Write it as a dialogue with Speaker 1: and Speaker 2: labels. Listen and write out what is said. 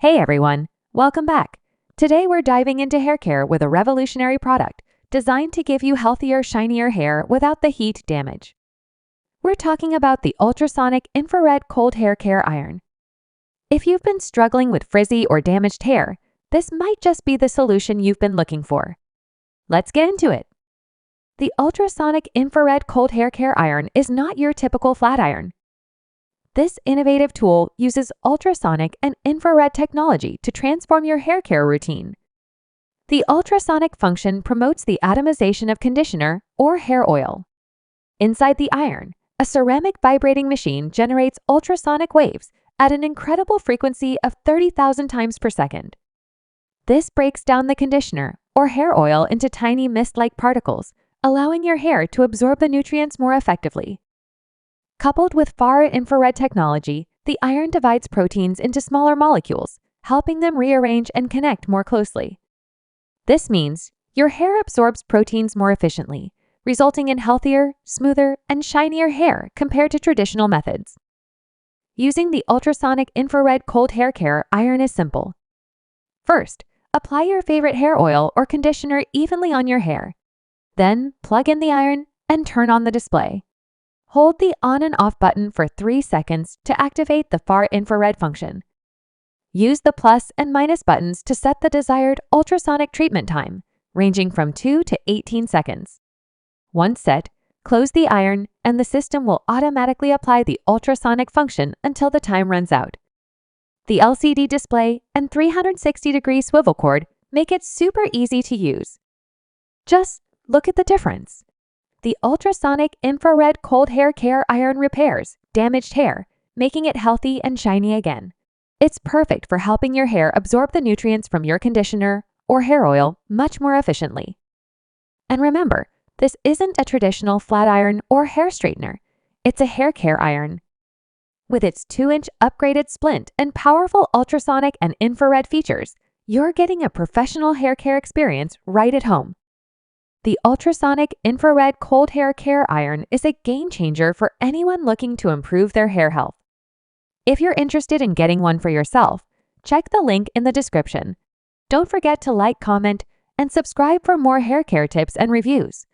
Speaker 1: Hey everyone, welcome back. Today we're diving into hair care with a revolutionary product designed to give you healthier, shinier hair without the heat damage. We're talking about the Ultrasonic Infrared Cold Hair Care Iron. If you've been struggling with frizzy or damaged hair, this might just be the solution you've been looking for. Let's get into it. The Ultrasonic Infrared Cold Hair Care Iron is not your typical flat iron. This innovative tool uses ultrasonic and infrared technology to transform your hair care routine. The ultrasonic function promotes the atomization of conditioner or hair oil. Inside the iron, a ceramic vibrating machine generates ultrasonic waves at an incredible frequency of 30,000 times per second. This breaks down the conditioner or hair oil into tiny mist-like particles, allowing your hair to absorb the nutrients more effectively. Coupled with far-infrared technology, the iron divides proteins into smaller molecules, helping them rearrange and connect more closely. This means your hair absorbs proteins more efficiently, resulting in healthier, smoother, and shinier hair compared to traditional methods. Using the ultrasonic infrared cold hair care iron is simple. First, apply your favorite hair oil or conditioner evenly on your hair. Then, plug in the iron and turn on the display. Hold the on and off button for 3 seconds to activate the far infrared function. Use the plus and minus buttons to set the desired ultrasonic treatment time, ranging from 2 to 18 seconds. Once set, close the iron and the system will automatically apply the ultrasonic function until the time runs out. The LCD display and 360-degree swivel cord make it super easy to use. Just look at the difference. The ultrasonic infrared cold hair care iron repairs damaged hair, making it healthy and shiny again. It's perfect for helping your hair absorb the nutrients from your conditioner or hair oil much more efficiently. And remember, this isn't a traditional flat iron or hair straightener. It's a hair care iron. With its 2-inch upgraded splint and powerful ultrasonic and infrared features, you're getting a professional hair care experience right at home. The Ultrasonic Infrared Cold Hair Care Iron is a game changer for anyone looking to improve their hair health. If you're interested in getting one for yourself, check the link in the description. Don't forget to like, comment, and subscribe for more hair care tips and reviews.